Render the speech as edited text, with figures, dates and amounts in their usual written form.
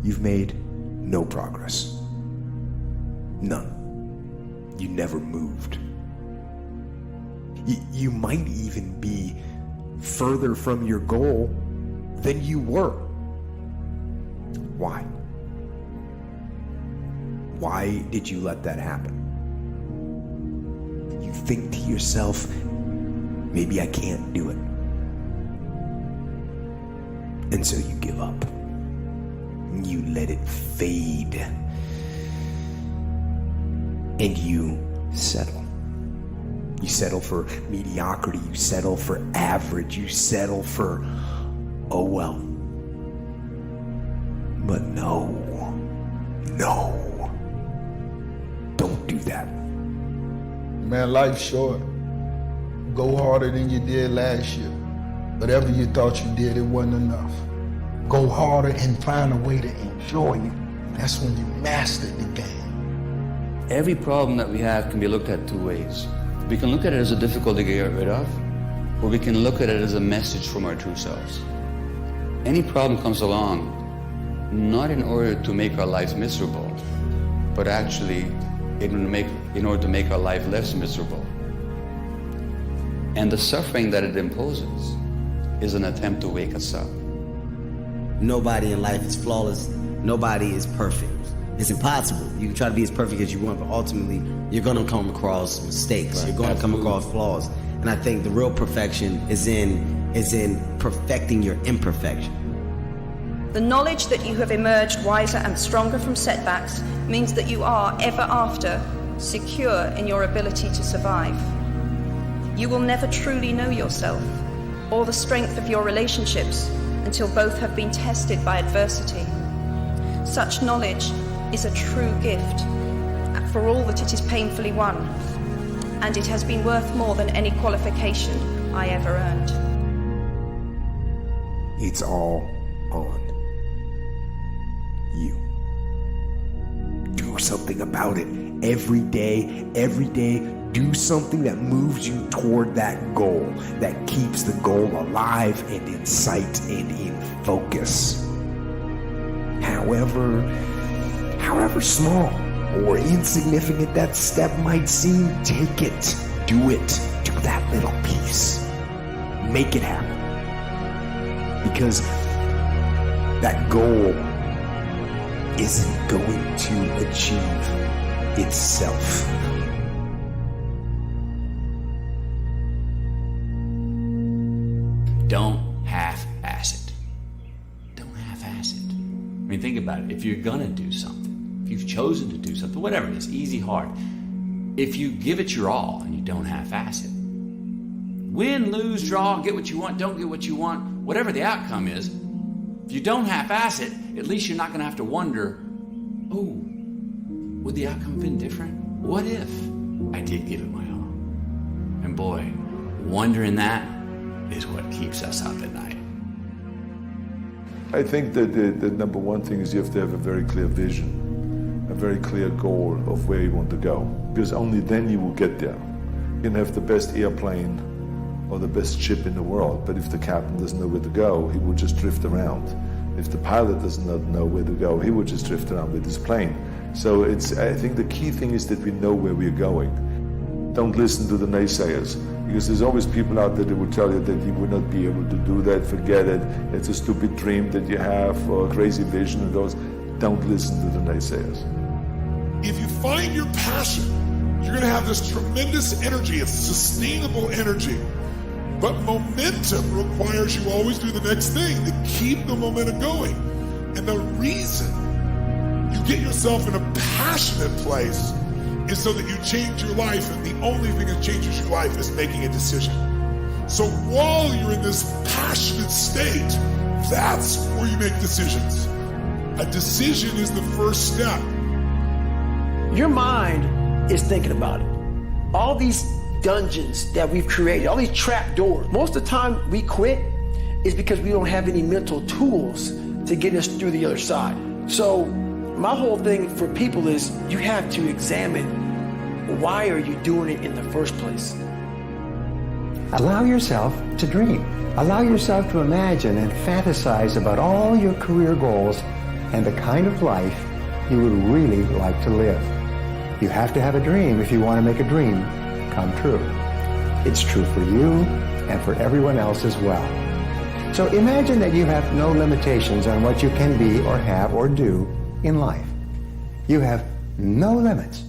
you've made no progress. None. You never moved. You might even be further from your goal than you were. Why? Why did you let that happen? You think to yourself, maybe I can't do it. And so you give up. You let it fade. And you settle. You settle for mediocrity. You settle for average. You settle for, oh well. But no. Don't do that. Man, life's short. Go harder than you did last year. Whatever you thought you did, it wasn't enough. Go harder and find a way to enjoy it. That's when you mastered the game. Every problem that we have can be looked at two ways. We can look at it as a difficulty to get rid of, or we can look at it as a message from our true selves. Any problem comes along not in order to make our lives miserable, but actually in order to make our life less miserable. And the suffering that it imposes is an attempt to wake us up. Nobody in life is flawless. Nobody is perfect. It's impossible. You can try to be as perfect as you want, but ultimately you're going to come across mistakes. Right. You're going to come across flaws. And I think the real perfection is in perfecting your imperfection. The knowledge that you have emerged wiser and stronger from setbacks means that you are, ever after, secure in your ability to survive. You will never truly know yourself or the strength of your relationships until both have been tested by adversity. Such knowledge is a true gift for all that it is painfully won, and it has been worth more than any qualification I ever earned. It's all on you. Do something about it. Every day, do something that moves you toward that goal, that keeps the goal alive and in sight and in focus. However small or insignificant that step might seem, take it. Do it. Do that little piece. Make it happen. Because that goal isn't going to achieve itself. Don't half-ass it. Don't half-ass it. I mean, think about it. If you're gonna do something, if you've chosen to do something, whatever it is, easy, hard, if you give it your all and you don't half-ass it, win, lose, draw, get what you want, don't get what you want, whatever the outcome is, if you don't half-ass it, at least you're not gonna have to wonder, oh, would the outcome have been different? What if I did give it my all? And boy, wondering that is what keeps us up at night. I think that the number one thing is you have to have a very clear vision, a very clear goal of where you want to go, because only then you will get there. You can have the best airplane or the best ship in the world, but if the captain doesn't know where to go, he will just drift around. If the pilot does not know where to go, he will just drift around with his plane. So I think the key thing is that we know where we're going. Don't listen to the naysayers, because there's always people out there that will tell you that you will not be able to do that, forget it, it's a stupid dream that you have, or a crazy vision, and those. Don't listen to the naysayers. If you find your passion, you're going to have this tremendous energy. It's sustainable energy. But momentum requires you always do the next thing to keep the momentum going. And the reason you get yourself in a passionate place is so that you change your life, and the only thing that changes your life is making a decision. So while you're in this passionate state, that's where you make decisions. A decision is the first step. Your mind is thinking about it. All these dungeons that we've created, all these trap doors, most of the time we quit is because we don't have any mental tools to get us through the other side. So my whole thing for people is you have to examine, why are you doing it in the first place? Allow yourself to dream. Allow yourself to imagine and fantasize about all your career goals and the kind of life you would really like to live. You have to have a dream if you want to make a dream come true. It's true for you and for everyone else as well. So imagine that you have no limitations on what you can be or have or do in life. You have no limits.